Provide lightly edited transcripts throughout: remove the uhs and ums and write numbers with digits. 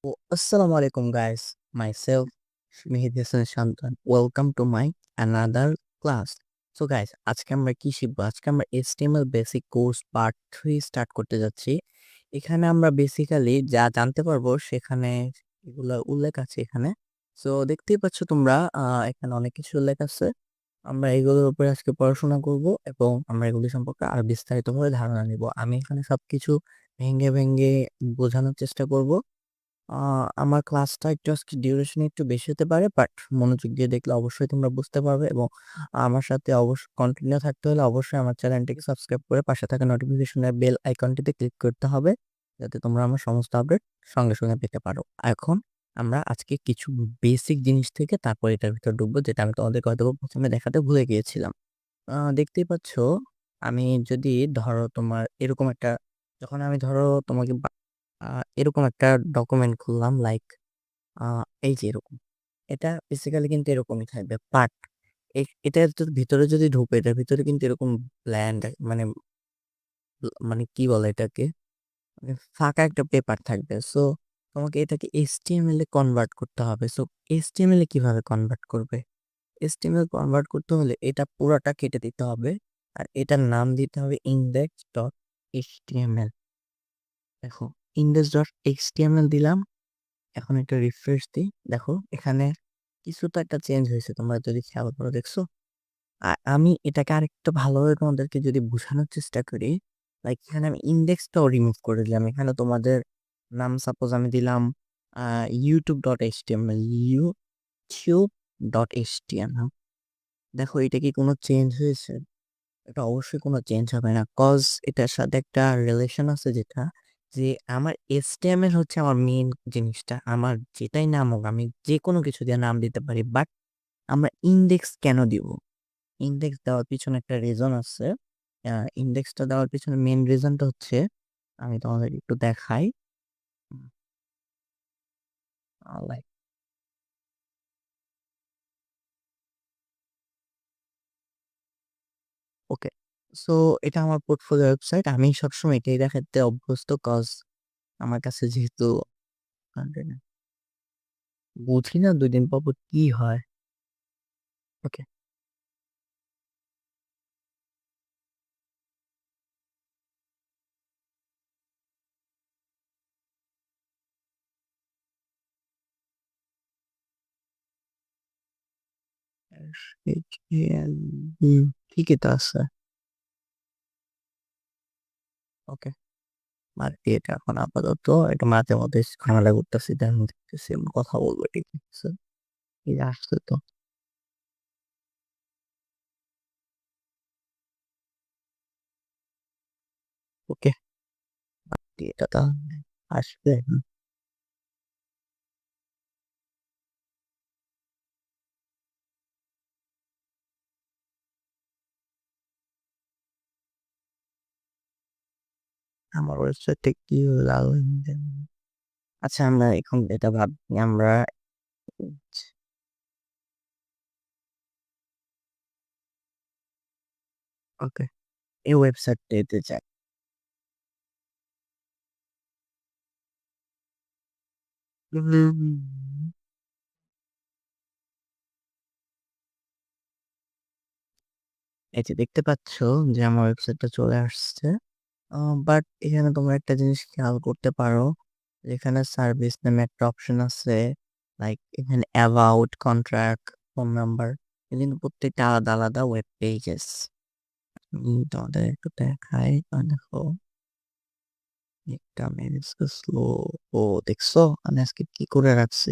Assalamu alaikum guys. Myself Shmihid Hassan Shantan. Welcome to my another class. So guys, আজকে আমরা কি শিখবো? আজকে আমরা HTML basic course part 3 start করতে যাচ্ছি। এখানে আমরা বেসিক্যালি যা জানতে পারবো সেখানে এগুলা উল্লেখ আছে এখানে। সো দেখতেই পাচ্ছ তোমরা এখানে অনেক কিছু উল্লেখ আছে। আমরা এগুলোর উপরে আজকে পড়াশোনা করব এবং আমরা এগুলি সম্পর্কে আরো বিস্তারিতভাবে ধারণা নিব। আমি এখানে সবকিছু ভেঙে বোঝানোর চেষ্টা করব। আ আমার ক্লাসটা একটু আজকে ডিউরেশন একটু বেশি হতে পারে। বাট মনোযোগ দিয়ে দেখলে অবশ্যই তোমরা বুঝতে পারবে এবং আমার সাথে কন্টিনিউ থাকতে হলে অবশ্যই আমার চ্যানেলটিকে সাবস্ক্রাইব করে পাশে থাকা নোটিফিকেশনের বেল আইকনটিতে ক্লিক করতে হবে। যাতে তোমরা আমার সমস্ত আপডেট সঙ্গে পেতে পারো। এখন আমরা আজকে কিছু বেসিক জিনিস থেকে তারপর এটার ভিতর ঢুকবো, যেটা আমি তোমাদেরকে হয়তোবা ১ম এ দেখাতে ভুলে গিয়েছিলাম। দেখতেই পাচ্ছ, আমি যদি ধরো তোমার এরকম একটা যখন আমি ধরো তোমাকে আ এরকম একটা ডকুমেন্ট খুললাম, লাইক আ এই যে এরকম। এটা বেসিক্যালি কিন্তু এরকমই থাকবে পার্ট। এটার ভিতরে যদি ঢুকো, এটার ভিতরে কিন্তু এরকম ব্ল্যান্ড মানে মানে কি বলে এটাকে? মানে ফাঁকা একটা পেপার থাকবে। সো তোমাকে এটাকে HTML এ কনভার্ট করতে হবে। সো HTML এ কিভাবে কনভার্ট করবে? HTML কনভার্ট করতে হলে এটা পুরাটা কেটে দিতে হবে। আর এটার নাম দিতে হবে index.html। দেখো, index.html দিলাম। এখন একটা রিফ্রেশ দিই। দেখো এখানে কিছুটা একটা চেঞ্জ হয়েছে। তোমরা যদি খেয়াল করে দেখছো? আমি এটাকে আরেকটু ভালোভাবে তোমাদেরকে যদি বোঝানোর চেষ্টা করি, লাইক এখানে আমি ইনডেক্সটাও রিমুভ করে দিলাম। এখানে তোমাদের নাম সাপোজ আমি দিলাম আ youtube.html, youtube.html। দেখো এটা কি কোনো চেঞ্জ হয়েছে? এটা অবশ্যই কোনো চেঞ্জ হবে না। কজ এটার সাথে একটা রিলেশন আছে, যেটা যে আমার HTML হচ্ছে আমার মেইন জিনিসটা। আমার যেটাই নাম হোক আমি যেকোনো কিছু দিয়ে নাম দিতে পারি। বাট আমরা ইনডেক্স কেন দিব? ইনডেক্স দেওয়ার পিছনে একটা রিজন আছে। আ ইনডেক্সটা দেওয়ার পিছনে মেইন রিজনটা হচ্ছে, আমি তোমাদেরকে একটু দেখাই। উম লাইক ওকে। সো এটা আমার পোর্টফোলিও ওয়েবসাইট। আমি সবসময় এটাই দেখাতে অভ্যস্ত। কজ আমার কাছে যেহেতু কনটেন্ট বুঝি না ২ দিন পর কি হয়। ওকে। SHAL, ঠিকই তো আছে। ওকে। বাদ দিয়ে এটা এখন আপাতত এটা মাঝে মধ্যে ঝামেলা করতেছি। দেন দেখতেছি আমরা কথা বলবো, ঠিক আছে? এই যে আসছে তো। ওকে। বাদ দিয়ে এটা তাহলে আসবে। আমার ওয়েবসাইটটা কি লাল আচ্ছা, আমরা এখন এটা ভাবছি আমরা ওকে, এই ওয়েবসাইটটাতে যাই। হুম, এই যে দেখতে পাচ্ছ যে আমার ওয়েবসাইটটা চলে আসছে। আ বাট এখানে তোমরা একটা জিনিস খেয়াল করতে পারো। যে এখানে সার্ভিস নামে একটা অপশন আছে। লাইক এখানে অ্যাবাউট, কন্ট্রাক্ট, ফোন নাম্বার, এগুলো কিন্তু প্রত্যেকটা আলাদা ওয়েব পেজেস। আমি তোমাদের একটু দেখাই। দেখো, নেটটা আমি আজকে স্লো। ও দেখছো? আমি আজকে কি করে রাখছি?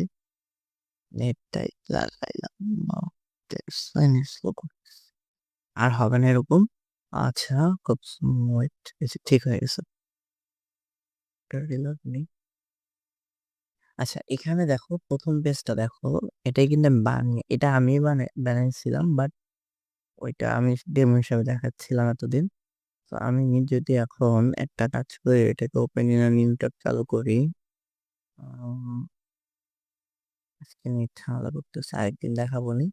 নেটটাই লাগাইলাম। স্লো করতেছি। আর হবে না এরকম। আচ্ছা, খুব ওয়েট, এই যে ঠিক হয়ে গেছে। এটা রিলোড নেই। আচ্ছা, এখানে দেখো ১ম পেজটা দেখো। এটাই কিন্তু আমি বানিয়ে এটা আমি বানাইছিলাম। বাট ওইটা আমি ডেমো হিসাবে দেখাচ্ছিলাম এতদিন। তো আমি যদি এখন একটা কাজ করে এটাকে open in a new tab চালু করি। আম আজকে নেট ঝামেলা করতেছে, আরেকদিন দেখাবোনি।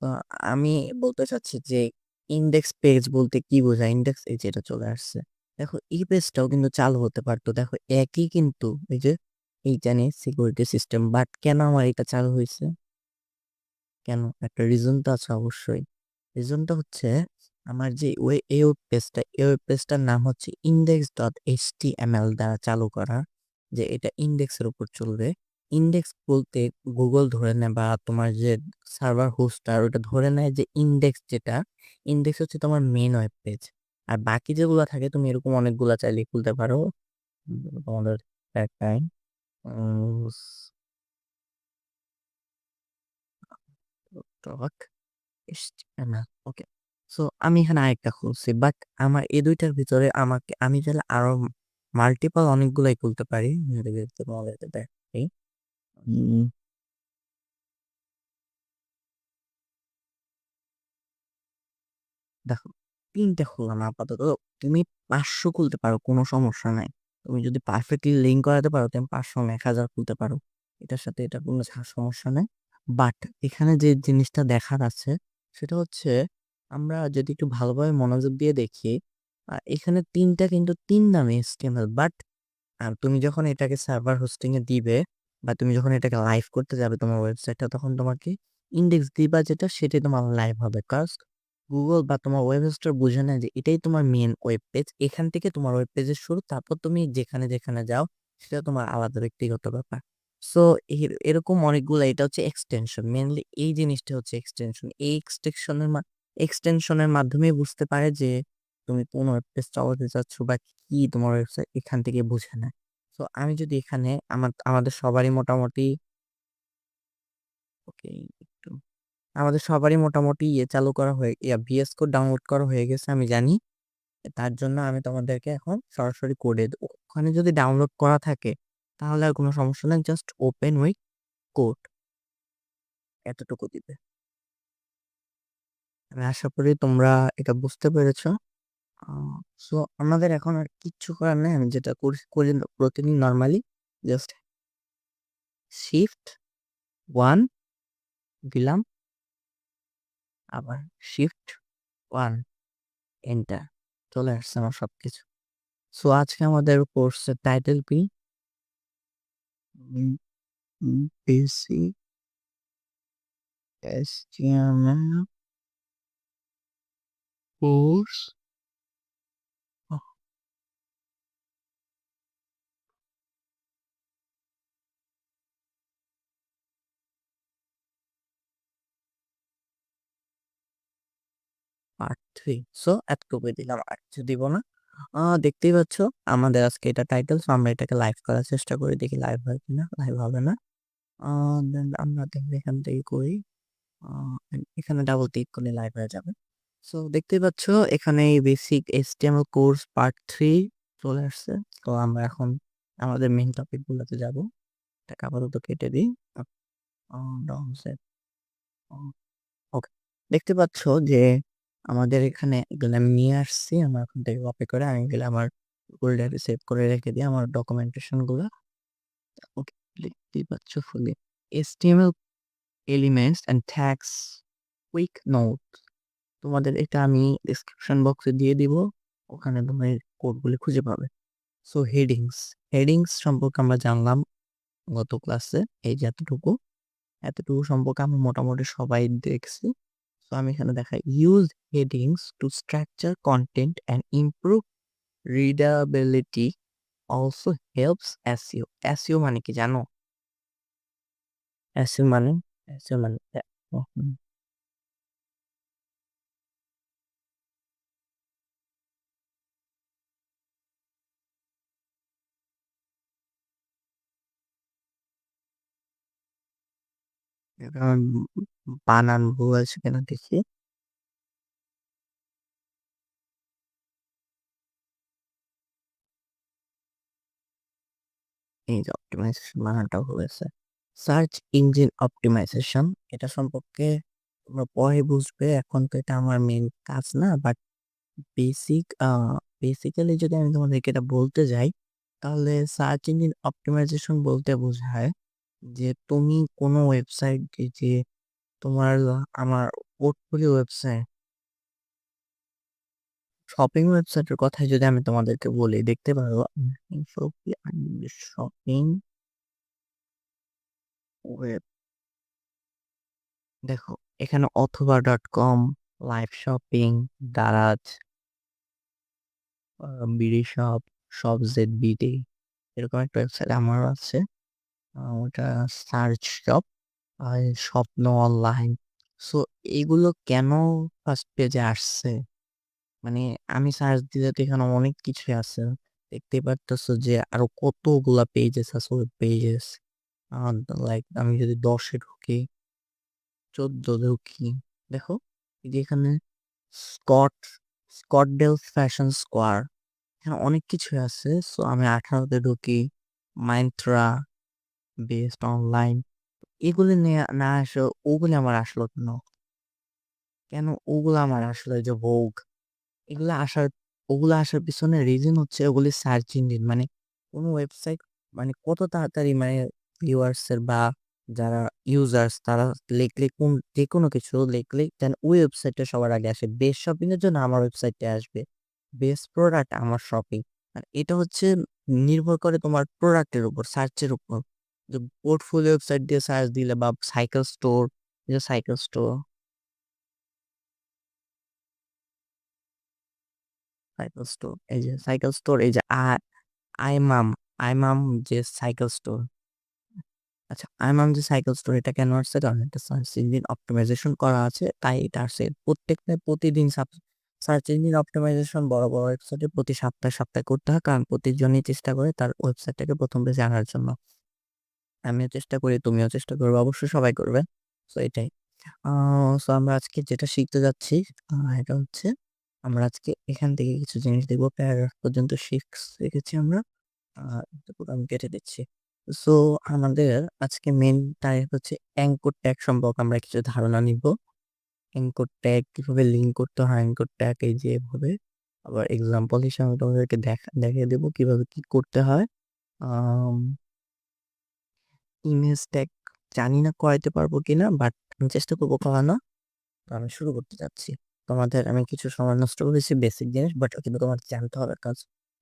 তো আমি বলতে চাচ্ছি যে ইনডেক্স পেজ বলতে কি বোঝায়? ইনডেক্স এই যে এটা চলে আসছে। দেখো এই পেজটাও কিন্তু চালু হতে পারত। দেখো একই কিন্তু এই যে এইটা নিয়ে সিকিউরিটি সিস্টেম। বাট কেন আমার এটা চালু হইছে? কেন? একটা রিজন তো আছে অবশ্যই। রিজনটা হচ্ছে আমার যে এই ওয়েব পেজটার নাম হচ্ছে index.html দ্বারা চালু করা। যে এটা ইনডেক্সের উপর চলবে। ইনডেক্স বলতে গুগল ধরে নেয় বা তোমার যে সার্ভার হোস্টার ওটা ধরে নেয় যে ইনডেক্স হচ্ছে তোমার মেইন ওয়েব পেজ। আর বাকি যেগুলা থাকে তুমি এরকম অনেকগুলা চাইলে খুলতে পারো। তোমাদের দেখাই। উম টক HTML ওকে। সো আমি এখানে আরেকটা খুলছি। বাট আমার এই ২ টার ভিতরে আমি চাইলে আরো মাল্টিপল অনেকগুলাই খুলতে পারি। যদি তোমাদেরকে দেখাই। উম দেখো ৩ টা খুললাম আপাতত। তুমি ৫০০ খুলতে পারো, কোনো সমস্যা নাই। তুমি যদি পারফেক্টলি লিঙ্ক করাতে পারো তুমি ৫০০ না ১,০০০ খুলতে পারো। এটার সাথে এটা কোনো সমস্যা নাই। বাট এখানে যে জিনিসটা দেখার আছে সেটা হচ্ছে আমরা যদি একটু ভালোভাবে মনোযোগ দিয়ে দেখি, এখানে ৩ টা কিন্তু ৩ নামে HTML, বাট তুমি যখন এটাকে সার্ভার হোস্টিং এ দিবে বা তুমি যখন এটাকে লাইভ করতে যাবে তোমার ওয়েবসাইটটা, তখন তোমাকে ইনডেক্স দিবা যেটা সেটাই তোমার লাইভ হবে। কজ গুগল বা তোমার ওয়েব হোস্টার বুঝে নেয় যে এটাই তোমার মেইন ওয়েব পেজ। এখান থেকে তোমার ওয়েব পেজের শুরু। তারপর তুমি যেখানে যাও সেটা তোমার আলাদা ব্যক্তিগত ব্যাপার। সো এরকম অনেকগুলা, এটা হচ্ছে এক্সটেনশন। মেইনলি এই জিনিসটা হচ্ছে এক্সটেনশন। এই এক্সটেনশনের মাধ্যমেই বুঝতে পারে যে তুমি কোন ওয়েব পেজ চালাতে চাচ্ছ বা কি তোমার ওয়েবসাইট, এখান থেকে বুঝে নেয়। সো আমি যদি এখানে আমাদের সবারই মোটামুটি ওকে একটু আমাদের সবারই মোটামুটি চালু করা VS কোড ডাউনলোড করা হয়ে গেছে আমি জানি। তার জন্য আমি তোমাদেরকে এখন সরাসরি কোডে দেব। ওখানে যদি ডাউনলোড করা থাকে তাহলে আর কোনো সমস্যা নাই। জাস্ট ওপেন উইথ কোড এতটুকু দিবে। আমি আশা করি তোমরা এটা বুঝতে পেরেছ। আ সো আমাদের এখন আর কিচ্ছু করার নাই। আমি যেটা করি প্রতিদিন নরমালি জাস্ট শিফট 1 দিলাম, আবার শিফট 1 এন্টার। চলে আসছে আমার সবকিছু। সো আজকে আমাদের কোর্সের টাইটেল কি? Um basic HTML course part 3। So এতটুকুই দিলাম, আর কিছু দিব না। দেখতেই পাচ্ছ আমাদের আজকে এটা টাইটেল। সো আমরা এটাকে লাইভ করার চেষ্টা করি। দেখি লাইভ হয় কিনা। লাইভ হবে না। দেন আমরা দেখি এখান থেকে করি। আ এখানে ডাবল ক্লিক করলে লাইভ হয়ে যাবে। সো দেখতেই পাচ্ছ এখানে বেসিক HTML কোর্স পার্ট 3 চলে আসছে। তো আমরা এখন আমাদের মেইন টপিক গুলোতে যাব। এটাকে আপাতত কেটে দিই। আপ ডাউন সেট ওকে। দেখতে পাচ্ছ যে আমাদের এখানে এগুলো আমি নিয়ে আসছি। আমরা এখন থেকে কপি করে আমি এগুলো আমার ফোল্ডারে সেভ করে রেখে দিই আমার ডকুমেন্টেশন গুলা। ওকে, দেখতেই পাচ্ছ ফুলি HTML elements and tags quick note. তোমাদের এটা আমি ডেসক্রিপশন বক্সে দিয়ে দিব। ওখানে তুমি কোডগুলি খুঁজে পাবে। সো হেডিংস সম্পর্কে আমরা জানলাম গত ক্লাসে। এই যে এতটুকু সম্পর্কে আমরা মোটামুটি সবাই দেখছি। সো আমি এখানে দেখাই use headings to structure content and improve readability, also helps SEO. SEO মানে কি জানো? এসইও মানে এসইও মানে এখন বানান ভুল আছে কিনা দেখি। এই যে অপটিমাইজেশন বানানটাও হয়েছে। সার্চ ইঞ্জিন অপটিমাইজেশন, এটা সম্পর্কে তোমরা পরে বুঝবে। এখন তো এটা আমার মেইন কাজ না। বাট বেসিক বেসিক্যালি যদি আমি তোমাদেরকে এটা বলতে যাই, তাহলে সার্চ ইঞ্জিন অপটিমাইজেশন বলতে বোঝায় যে তুমি কোনো ওয়েবসাইট যে তোমার আমার পোর্টফোলিও ওয়েবসাইট, শপিং ওয়েবসাইটের কথাই যদি আমি তোমাদেরকে বলি, দেখতে পারো শপিং ওয়েব দেখো এখানে অথবা.com, live shopping, Daraz, BD shop, shop Z BD এরকম একটা ওয়েবসাইট আমারও আছে। ওটা সার্চ শপ আর স্বপ্ন অনলাইন। সো এগুলো কেন ফার্স্ট পেজে আসছে? মানে আমি সার্চ দিলে তো এখানে অনেক কিছুই আছে। দেখতেই পারতেছো যে আরো কতগুলা পেজেস আছে, ওয়েব পেজেস। লাইক আমি যদি 10-এ ঢুকি, 14 ঢুকি, দেখো এই যে এখানে স্কট স্কটডেল ফ্যাশন স্কোয়ার, এখানে অনেক কিছুই আছে। সো আমি 18-তে ঢুকি, মাইন্ত্রা, বেস্ট অনলাইন, এগুলি নিয়ে না আসে, ওগুলি আমার আসলো কেন? কেন ওগুলো আমার আসলো? এই যে ভোগ, এগুলো আসার ওগুলো আসার পিছনে রিজন হচ্ছে ওগুলি সার্চ ইঞ্জিন। মানে কোনো ওয়েবসাইট মানে কত তাড়াতাড়ি মানে ভিউয়ার্স এর বা যারা ইউজার্স তারা লিখলে যে কোনো কিছু লিখলে দেন ওই ওয়েবসাইটটা সবার আগে আসে। বেস্ট শপিং এর জন্য আমার ওয়েবসাইটে আসবে, বেস্ট প্রোডাক্ট আমার শপিং। আর এটা হচ্ছে নির্ভর করে তোমার প্রোডাক্টের উপর, সার্চের উপর। যে পোর্টফোলিও ওয়েবসাইট দিয়ে সার্চ দিলে বা সাইকেল স্টোর, যে সাইকেল স্টোর, সাইকেল স্টোর, এই যে সাইকেল স্টোর, এই যে আইমাম, আইমাম যে সাইকেল স্টোর। আচ্ছা, আইমাম যে সাইকেল স্টোর এটা কেন আসছে? কারণ এটা সার্চ ইঞ্জিন অপটিমাইজেশন করা আছে, তাই এটা আসছে। প্রত্যেকটা প্রতিদিন সার্চ ইঞ্জিন অপটিমাইজেশন বড় বড় ওয়েবসাইটে প্রতি সপ্তাহে সপ্তাহে করতে হয়, কারণ প্রতিজনই চেষ্টা করে তার ওয়েবসাইটটাকে প্রথম পেজে আনার জন্য। আমিও চেষ্টা করি, তুমিও চেষ্টা করবে, অবশ্যই সবাই করবে। সো এটাই। সো আমরা আজকে যেটা শিখতে যাচ্ছি এটা হচ্ছে আমরা আজকে এখান থেকে কিছু জিনিস দেখবো। প্যারাগ্রাফ পর্যন্ত শিখেছি আমরা। এতটুকু আমি কেটে দিচ্ছি। সো আমাদের আজকে মেইন টার্গেট হচ্ছে অ্যাঙ্কর ট্যাগ সম্পর্কে আমরা কিছু ধারণা নিব। অ্যাঙ্কর ট্যাগ কিভাবে লিঙ্ক করতে হয়, অ্যাঙ্কর ট্যাগ এই যে এভাবে। আবার এক্সাম্পল হিসেবে আমি তোমাদেরকে দেখিয়ে দেবো কিভাবে কি করতে হয়। ইমেজ ট্যাগ জানি না করাইতে পারবো কিনা, বাট আমি চেষ্টা করবো করানো। তো আমি শুরু করতে যাচ্ছি। তোমাদের আমি কিছু সময় নষ্ট করেছি বেসিক জিনিস, বাট কিন্তু তোমার জানতে হবে, কাজ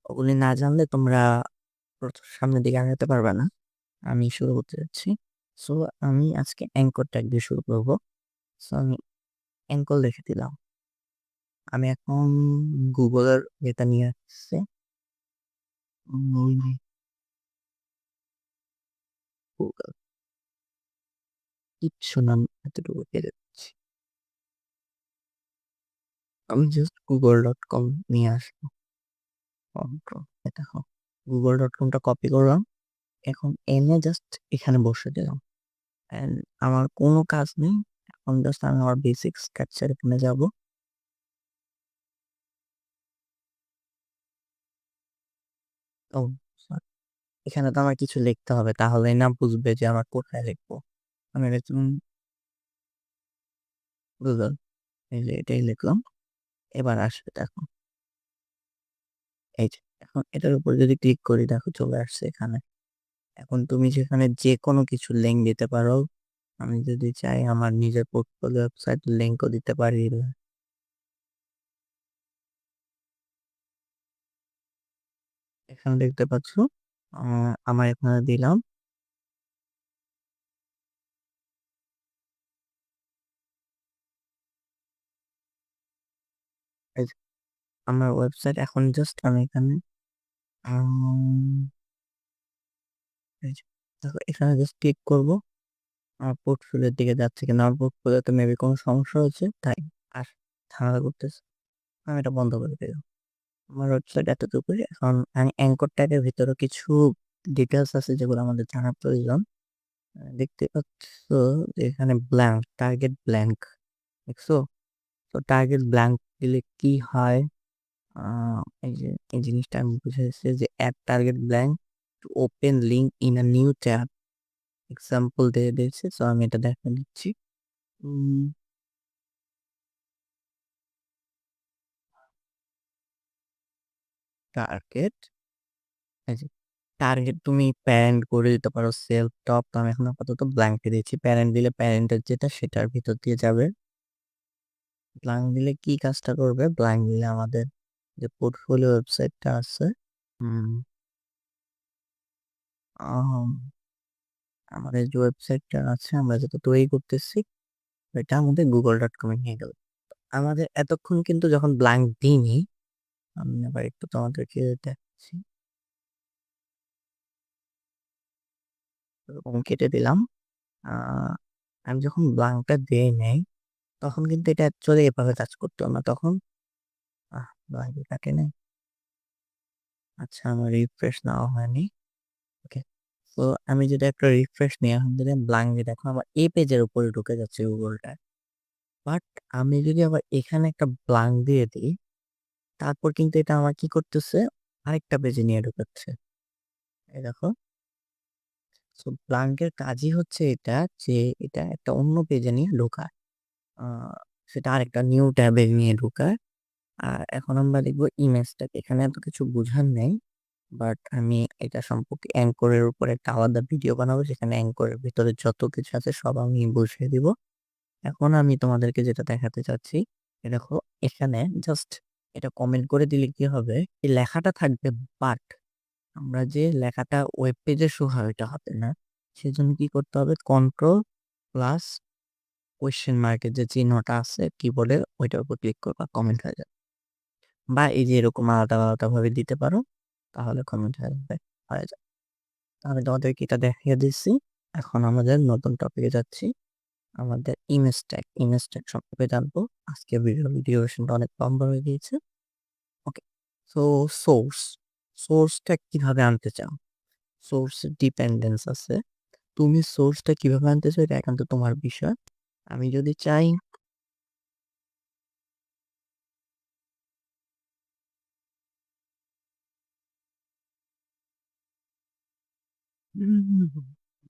ওগুলি না জানলে তোমরা সামনের দিকে আগাতে পারবে না। আমি শুরু করতে যাচ্ছি। সো আমি আজকে অ্যাঙ্কর ট্যাগ দিয়ে শুরু করবো। সো আমি অ্যাঙ্কর লিখে দিলাম। আমি এখন গুগলের এটা নিয়ে আসছে, গুগল কিচ্ছু নাম এতটুকু পেরে যাচ্ছি। আমি জাস্ট google.com নিয়ে আসবো। কন্ট্রোল দেখো, google.com-টা কপি করলাম, এখন এনে জাস্ট এখানে বসে দিলাম। এন্ড আমার কোনো কাজ নেই, এখন জাস্ট আমি আমার বেসিক স্ট্রাকচার এখানে যাব। ও sorry, এখানে তো আমার কিছু লিখতে হবে, তাহলেই না বুঝবে যে আমার কোথায় লিখবো। আমি লিখলাম গুগল, এই যে এটাই লিখলাম। এবার আসবে দেখো, এই যে এখন এটার উপর যদি ক্লিক করি দেখো চলে আসছে এখানে। এখন তুমি যেখানে যে কোনো কিছু লিঙ্ক দিতে পারো। আমি যদি চাই আমার নিজের পোর্টফোলিও ওয়েবসাইট লিঙ্কও দিতে পারি। এখানে দেখতে পাচ্ছ, আমার এখানে দিলাম। এই যে আমার ওয়েবসাইট, এখন জাস্ট আমি এখানে এই যে দেখো এখানে জাস্ট ক্লিক করবো। আমার পোর্টফোলিওর দিকে যাচ্ছে কিনা, আমার পোর্টফোলিওতে মেবি কোনো সমস্যা হচ্ছে তাই আর ঝামেলা করতেছে। আমি এটা বন্ধ করে দিলাম। আমার ওয়েবসাইট এতটুকুই। এখন আমি অ্যাঙ্কর ট্যাগের ভিতরে কিছু ডিটেলস আছে যেগুলো আমাদের জানার প্রয়োজন। দেখতে পাচ্ছ যে এখানে ব্ল্যাঙ্ক, টার্গেট ব্ল্যাঙ্ক, দেখছো? তো টার্গেট ব্ল্যাঙ্ক দিলে কি হয়? এই যে এই জিনিসটা আমি বুঝেছি যে add target blank to open link in a new tab, example দিয়ে দিয়েছে। সো আমি এটা দেখা দিচ্ছি। টার্গেট, এই যে টার্গেট তুমি প্যারেন্ট করে দিতে পারো, সেলফ টপ। তো আমি এখন আপাতত ব্ল্যাঙ্ক দিয়েছি। প্যারেন্ট দিলে প্যারেন্টের যেটা সেটার ভিতর দিয়ে যাবে। ব্ল্যাঙ্ক দিলে কি কাজটা করবে? ব্ল্যাঙ্ক দিলে আমাদের যে পোর্টফোলিও ওয়েবসাইটটা আছে, হুম, আমাদের যে ওয়েবসাইটটা আছে আমরা যেটা তৈরি করতেছি এটা আমাদের google.com এ নিয়ে গেল। আমাদের এতক্ষণ কিন্তু যখন ব্ল্যাঙ্ক দিইনি, আমি আবার একটু তোমাদেরকে দেখাচ্ছি। এরকম কেটে দিলাম। আ আমি যখন ব্ল্যাঙ্কটা দেই নাই, তখন কিন্তু এটা অ্যাকচুয়ালি এভাবে কাজ করতো না। তখন ব্ল্যাঙ্কই কাটে নাই। আচ্ছা আমার রিফ্রেশ নেওয়া হয়নি। ওকে। তো আমি যদি একটা রিফ্রেশ নেই এখন যদি আমি ব্ল্যাঙ্ক দিয়ে দেখো আমার এই পেজের উপরে ঢুকে যাচ্ছে গুগলটা। বাট আমি যদি আবার এখানে একটা ব্ল্যাঙ্ক দিয়ে দিই, তারপর কিন্তু এটা আমার কি করতেছে? আরেকটা পেজে নিয়ে ঢুকাচ্ছে। এই দেখো। সো ব্ল্যাঙ্কের কাজই হচ্ছে এটা যে এটা একটা অন্য পেজে নিয়ে ঢোকায়। আ সেটা আরেকটা নিউ ট্যাবে নিয়ে ঢোকায়। আর এখন আমরা দেখব ইমেজ ট্যাগ। এখানে এত কিছু বুঝার নেই। বাট আমি এটা সম্পর্কে Anchor এর উপরে একটা আলাদা ভিডিও বানাবো। সেখানে Anchor এর ভিতরে যত কিছু আছে সব আমি বুঝিয়ে দিব। এখন আমি তোমাদেরকে যেটা দেখাতে চাচ্ছি, এ দেখো এখানে জাস্ট এটা কমেন্ট করে দিলে কি হবে? এই লেখাটা থাকবে বাট আমরা যে লেখাটা ওয়েব পেজে শো হয় ওইটা হবে না। সেজন্য কি করতে হবে? কন্ট্রোল প্লাস কোয়েশ্চেন মার্কের যে চিহ্নটা আছে কিবোর্ডের ওইটার উপর ক্লিক করবা কমেন্ট হয়ে যাবে। বা এই যে এরকম আলাদা, আলাদা ভাবে দিতে পারো। তাহলে কমেন্ট হয়ে যাবে। তো আমি তোমাদেরকে এটা দেখিয়ে দিচ্ছি। এখন আমাদের নতুন টপিকে যাচ্ছি। আমাদের ইমেজ ট্যাগ সম্পর্কে জানবো। আজকের ডিউরেশনটা অনেক লম্বা হয়ে গিয়েছে। ওকে। সো সোর্স, সোর্সটা কিভাবে আনতে চাও? সোর্স ডিপেন্ডেন্স আছে। তুমি সোর্সটা কিভাবে আনতে চাও এটা একান্ত তোমার বিষয়। আমি যদি চাই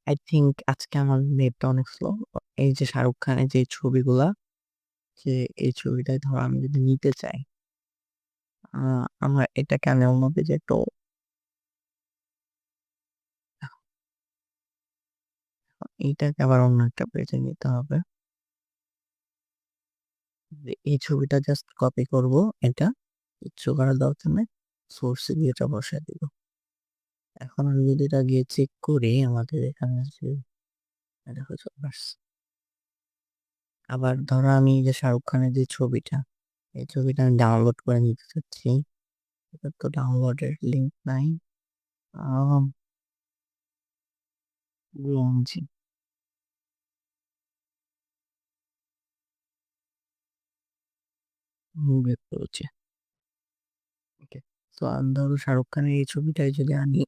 আই থিংক আজকে আমার নেটটা অনেক স্লো। এই যে শাহরুখ খানের যে ছবিগুলা, যে এই ছবিটাই ধরো আমি যদি নিতে চাই, আ আমার এটাকে আমি অন্য পেজে একটু এইটাকে আবার অন্য একটা পেজে নিতে হবে। যে এই ছবিটা জাস্ট কপি করব এটা, কিচ্ছু করার দরকার নাই। সোর্স এ গিয়ে এটা বসায় দিব। এখন আমি যদি এটা গিয়ে চেক করি আমাদের এখানে আছে দেখো চলে আসছে। আবার ধরো আমি যে শাহরুখ খানের যে ছবিটা, এই ছবিটা আমি ডাউনলোড করে নিতে চাচ্ছি। এটা তো ডাউনলোডের লিঙ্ক নাই। আম জি, বের করেছি। ওকে। তো আমি ধরো শাহরুখ খানের এই ছবিটাই যদি আনি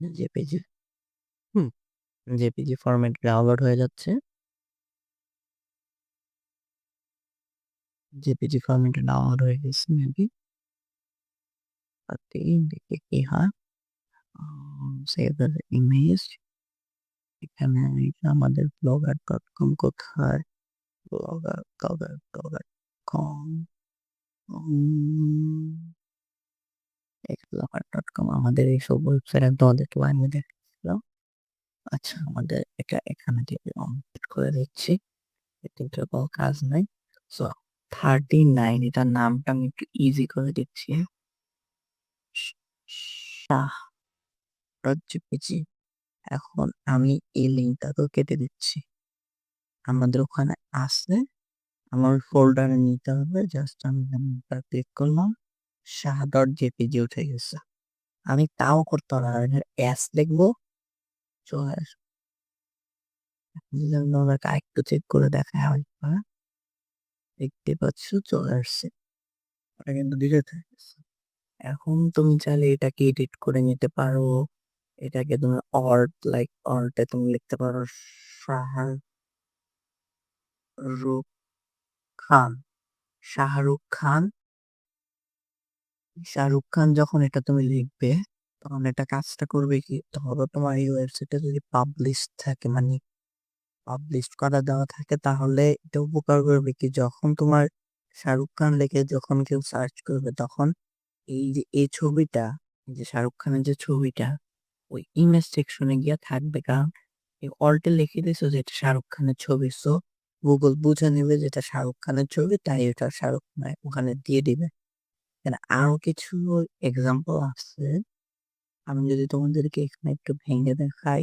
জেপিজি হুম, জেপিজি ফরম্যাট ডাউনলোড হয়ে যাচ্ছে। জেপিজি ফরম্যাটে ডাউনলোড হয়ে গেছে মেবি। দেখি কি হয়। Save the image. এখানে এটা আমাদের blogger.com কোথায়? blogger.com blogger.com আমাদের এইসব ওয়েবসাইট আমি তোমাদেরকে বানিয়ে দেখাচ্ছিলাম। আচ্ছা আমাদের এটা এখানে থেকে কমপ্লিট করে দিচ্ছি। এতে কোনো কাজ নাই। সো 39 এটার নামটা আমি একটু ইজি করে দিচ্ছি। শাহ.jpg এখন আমি এই লিঙ্কটাকেও কেটে দিচ্ছি। আমাদের ওখানে আছে। আমার ফোল্ডারে নিতে হবে। জাস্ট আমি লিঙ্কটা ক্লিক করলাম। শাহ.jpg উঠে গেছে। আমি তাও করতে পারবো না। এখানে এস লিখবো, চলে আসবে। যদি আমি তোমাদেরকে আরেকটু চেক করে দেখাই হয়তোবা। দেখতে পাচ্ছ চলে আসছে। ওটা কিন্তু ডিলিট হয়ে গেছে। এখন তুমি চাইলে এটাকে এডিট করে নিতে পারো। এটাকে তুমি অল্ট এ তুমি লিখতে পারো শাহরুখ খান। শাহরুখ খান, শাহরুখ খান যখন এটা তুমি লিখবে তখন এটা কাজটা করবে কি? ধরো তোমার এই ওয়েবসাইটে যদি পাবলিশ থাকে মানে পাবলিশ করা দেওয়া থাকে তাহলে এটা উপকার করবে কি? যখন তোমার শাহরুখ খান লিখে যখন কেউ সার্চ করবে তখন এই যে এই ছবিটা, এই যে শাহরুখ খানের যে ছবিটা ওই ইমেজ সেকশনে গিয়ে থাকবে। কারণ এই অল্টে লিখে দিছো যে এটা শাহরুখ খানের ছবি। সো গুগল বুঝে নেবে যে এটা শাহরুখ খানের ছবি তাই এটা শাহরুখ খানের ওখানে দিয়ে দিবে। এখানে আরো কিছু এক্সাম্পল আছে। আমি যদি তোমাদেরকে এখানে একটু ভেঙে দেখাই,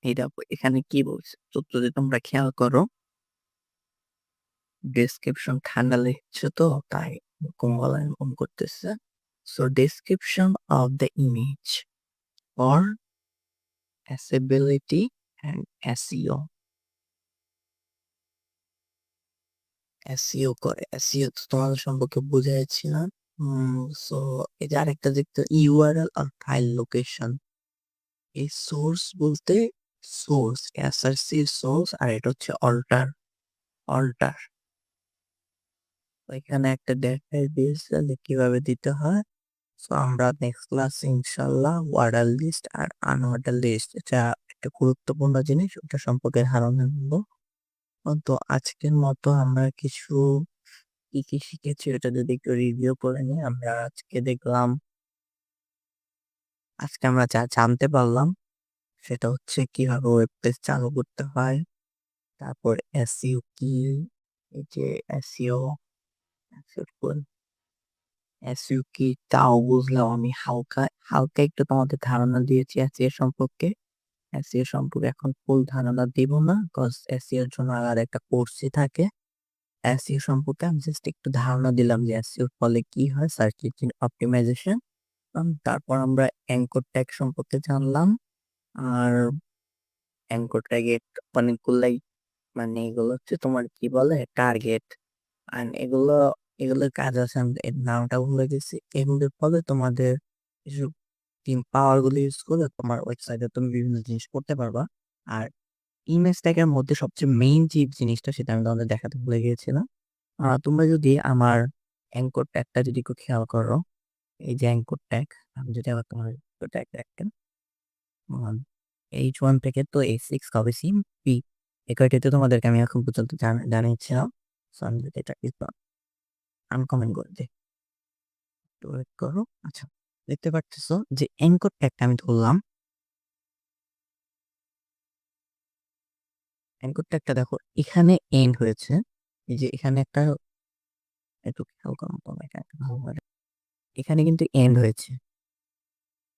এই দেখো এখানে কি বলছে? তো যদি তোমরা খেয়াল করো, ডেসক্রিপশন ঠান্ডা লেগেছে তো তাই এরকম গলা এরকম করতেছে। So description of the image or accessibility and SEO. SEO করে, SEO তো তোমাদের সম্পর্কে বুঝাইছিলাম। সো এই যে আরেকটা দেখতে ইউআরএল আর ফাইল লোকেশন। এই সোর্স বলতে সোর্স, এসআরসি সোর্স, আর এটা হচ্ছে অল্টার। অল্টার এখানে একটা দেখাই দিয়েছে যে কিভাবে দিতে হয়। সো আমরা নেক্সট ক্লাস ইনশাল্লাহ ওয়ার্ডার লিস্ট আর আনওয়ার্ডার লিস্ট, এটা একটা গুরুত্বপূর্ণ জিনিস, ওটা সম্পর্কে ধারণা নেব। তো আজকের মতো আমরা কিছু কি কি শিখেছি ওটা যদি একটু রিভিউ করে নিই। আমরা আজকে আমরা যা জানতে পারলাম সেটা হচ্ছে কিভাবে ওয়েব পেজ চালু করতে হয়, তারপর এসইও কি, এই যে এসইও এসইও কি তাও বুঝলাম আমি হালকা হালকা একটু তোমাদের ধারণা দিয়েছি এসইও সম্পর্কে। এসইও সম্পর্কে এখন ফুল ধারণা দিব না, কজ এসইও এর জন্য আলাদা একটা কোর্সই থাকে। এসইও সম্পর্কে আমি জাস্ট একটু ধারণা দিলাম যে এসইও ফলে কি হয়, সার্চ ইঞ্জিন অপটিমাইজেশন। তারপর আমরা অ্যাঙ্কর ট্যাগ সম্পর্কে জানলাম। আর অ্যাঙ্কর ট্যাগের অনেকগুলাই, মানে এগুলো হচ্ছে তোমার কি বলে টার্গেট, আর এগুলোর কাজ আছে, আমি এর নামটা ভুলে গেছি। এগুলোর ফলে তোমাদের কিছু টিম পাওয়ার গুলো ইউজ করে তোমার ওয়েবসাইটে তুমি বিভিন্ন জিনিস করতে পারবা। আর ইমেজ ট্যাগের মধ্যে সবচেয়ে মেইন যে জিনিসটা সেটা আমি তোমাদের দেখাতে ভুলে গিয়েছিলাম। তোমরা যদি আমার অ্যাঙ্কর ট্যাগটা যদি একটু খেয়াল করো, এই যে অ্যাঙ্কর ট্যাগ, আমি যদি আবার তোমার ট্যাগ দেখেন, H1 থেকে তো A6 হবে সিম পি, এই কয়টাতে তোমাদেরকে আমি এখন পর্যন্ত জানিয়েছিলাম। সো আমি যদি এটা আনকমেন্ট করে দিই, একটু ওয়েট করো। আচ্ছা, দেখতে পাচ্ছ যে অ্যাঙ্কর ট্যাগটা আমি ধরলাম। অ্যাঙ্কর ট্যাগটা দেখো এখানে এন্ড হয়েছে, এই যে এখানে একটা, একটু খেয়াল করো তোমরা এখানে ভালোভাবে, এখানে কিন্তু এন্ড হয়েছে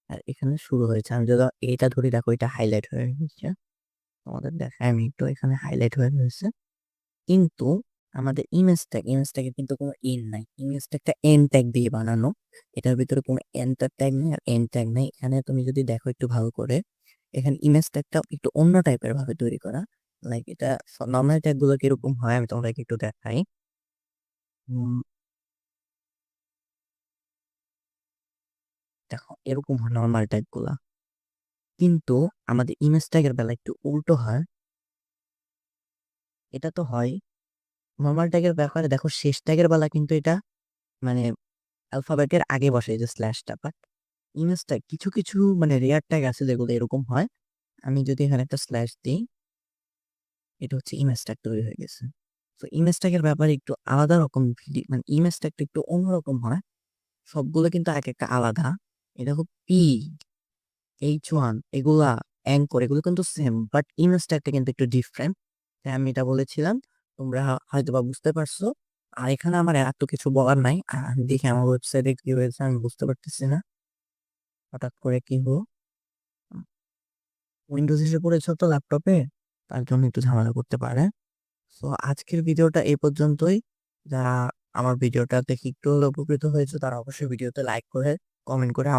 আর এখানে শুরু হয়েছে। আমি যদি এটা ধরি, দেখো এটা হাইলাইট হয়ে গেছে, তোমাদের দেখায় আমি একটু, এখানে হাইলাইট হয়ে রয়েছে। কিন্তু আমাদের ইমেজ ট্যাগের কিন্তু কোনো এন্ড নাই। ইমেজ ট্যাগটা এন্ড ট্যাগ দিয়ে বানানো, এটার ভিতরে কোনো এন্টার ট্যাগ নেই আর এন্ড ট্যাগ নেই। এখানে তুমি যদি দেখো একটু ভালো করে, এখানে ইমেজ ট্যাগটা একটু অন্য টাইপের ভাবে তৈরি করা। লাইক এটা নর্মাল ট্যাগ গুলো কিরকম হয় আমি তোমাদেরকে একটু দেখাই। দেখো এরকম হয় নর্মাল ট্যাগ গুলা, কিন্তু আমাদের ইমেজ ট্যাগের বেলা একটু উল্টো হয়। এটা তো হয় নর্মাল ট্যাগের ব্যাপারে, দেখো শেষ ট্যাগের বেলা কিন্তু এটা মানে অ্যালফাবেটের আগে বসে, এই যে স্ল্যাশটা। বাট ইমেজ ট্যাগ কিছু কিছু মানে রেয়ার ট্যাগ আছে যেগুলো এরকম হয়। আমি যদি এখানে একটা স্ল্যাশ দিই, এটা হচ্ছে ইমেজ ট্যাগ তৈরি হয়ে গেছে। তো ইমেজ ট্যাগের ব্যাপারে একটু আলাদা রকম মানে ইমেজ ট্যাগটা একটু অন্যরকম হয়। সবগুলো কিন্তু এক একটা আলাদা। এটা খুব পি, H1, এগুলা অ্যাঙ্কর, এগুলো কিন্তু সেম, বাট ইমেজ ট্যাগটা কিন্তু একটু ডিফারেন্ট। আমি এটা বলেছিলাম, তোমরা হয়তো বা বুঝতে পারছো। আর এখানে আমার এত কিছু বলার নাই, আর আমি দেখি আমার ওয়েবসাইটে কি হয়েছে আমি বুঝতে পারতেছি না, হঠাৎ করে কি হলো। উইন্ডোজ এসে পড়েছে তো ল্যাপটপে, তার জন্য একটু ঝামেলা করতে পারে। সো আজকের ভিডিওটা এই পর্যন্তই। যারা আমার ভিডিওটা দেখে একটু হলেও উপকৃত হয়েছে তারা অবশ্যই ভিডিওতে লাইক করে কমেন্ট করে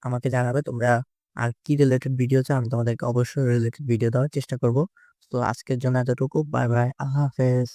আমাকে জানাবে তোমরা আর কি রিলেটেড ভিডিও চাও, আমি তোমাদেরকে অবশ্যই রিলেটেড ভিডিও দেওয়ার চেষ্টা করব। তো আজকের জন্য এতটুকু, বাই বাই, আল্লাহ হাফেজ।